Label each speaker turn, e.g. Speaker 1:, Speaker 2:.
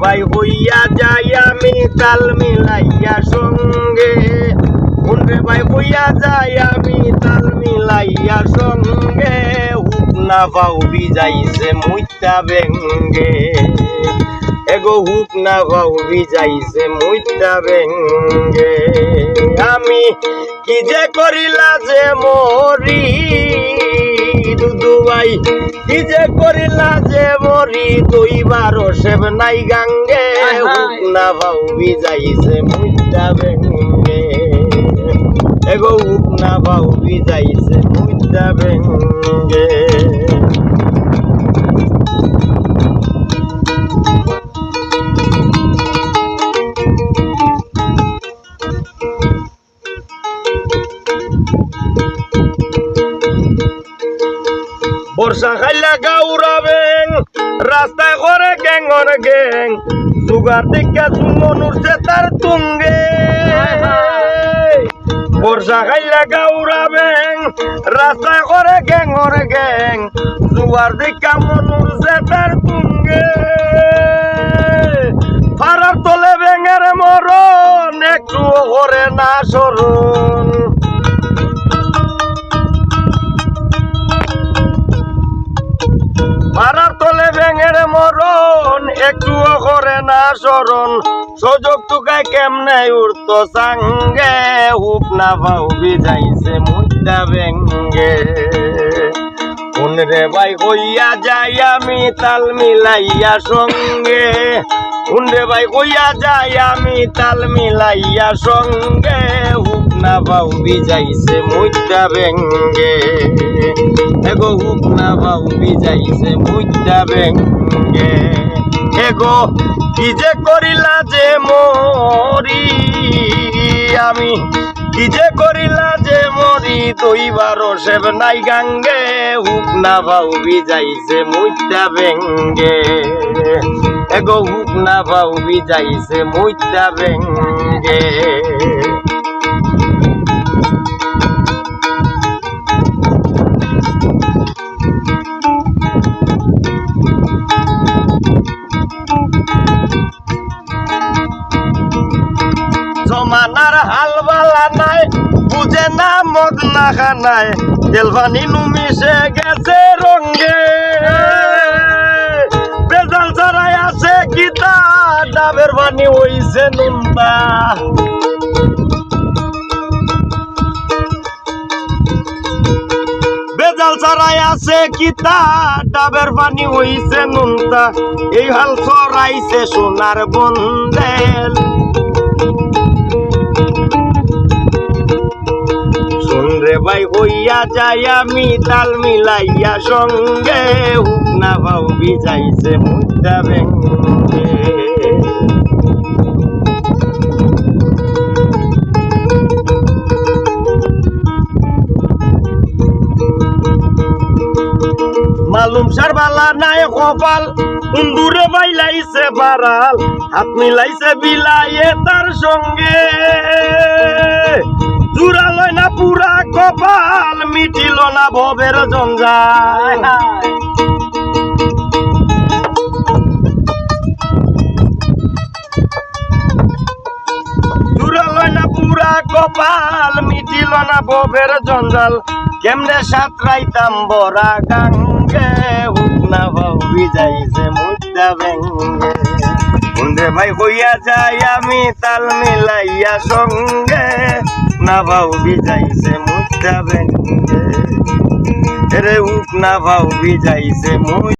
Speaker 1: ভাই হইয়া যাই আমি তাল মিলাইয়া সঙ্গে, রে ভাই হইয়া যাই আমি তাল মিলাইয়া সঙ্গে, হুক না পাও বিজাইছে মুইতা বেঙ্গে, এগো হুক না পাও বিজাইছে মুইতা বেঙ্গে। আমি কি যে করিলা যে মরি দুদু ভাই, কি যে করিলা যে মরি, দইবার সেব নাই গাঙ্গে, হুক না পাও বিজাইছে মুইতা বেঙ্গে, এগো হুক না পাও বিজাইছে মুইতা বেঙ্গে। বর্ষা খাইলা গাউরাবেং রাস্তায় করে গ্যাংর গ্যাং, সুগার দিকা সুমন উঠছে তার তুঙ্গে। বর্ষা খাইলা গাউরাবেং রাস্তায় করে গ্যাংর গ্যাং, সুগার দিকা মন উঠছে তার তুঙ্গে। ফারার তলে ব্যাঙের মরণ একটু করে না সরণ, মারার তলে ব্যাঙের মরণ একটুও করে না সরণ, সুযোগ টুকায় কেমনে উড়ত সাঙ্গে, হুক না পাও বিজাইছে মুইতা বেঙ্গে। রে ভাই হইয়া যাই আমি তাল মিলাইয়া সঙ্গে, রে ভাই হইয়া যাই আমি তাল মিলাইয়া সঙ্গে, হুক না পাও বিজাইছে মুইতা বেঙ্গে, এগো হুক না পাও বিজাইছে মুইতা বেঙ্গে। এগো কি যে করিলা যে মরি আমি, কি যে করিলা যে মরি, দইবার সেব নাই গাঙ্গে, হুক না পাও বিজাইছে মুইতা বেঙ্গে, এগো হুক না পাও বিজাইছে মুইতা বেঙ্গে। জমানার হাল বালা নাই, বুঝে না মদ না খানায়, তেল পানি নুমিশে গেছে রঙ্গে। বেজাল ছাড়াই আছে গীতা, ডাবের পানি হইছে নুনতা। বেজাল ছাড়াই আছে গীতা, ডাবের পানি হইছে নুনতা। এই হাল ছড়াইছে সোনার বন্দেল, রে ভাই হইয়া যাই আমি তাল মিলাইয়া সঙ্গে, হুক না পাও বিজাইছে মুইতা বেঙ্গে। মালুম সার বালা নাই কপাল, কুন্দুরে বাইলাইছে বারাল, হাত মিলাইছে বিলাইয়ে তার সঙ্গে। জুড়ালয় না পুরা কপাল, মিটিল না ভবের জঞ্জাল। জুড়ালয় না পুরা কপাল, মিটিল না ভবের জঞ্জাল। কেমনে সাঁতরাইতাম বরা গাঙ্গে, হুক না পাও বিজাইছে মুইতা বেঙ্গে। রে ভাই হইয়া যাই আমি তাল মিলাইয়া সঙ্গে, না পাও বিজাইছে মুইতা বেঙ্গে, রে হুক না পাও বিজাইছে মুই।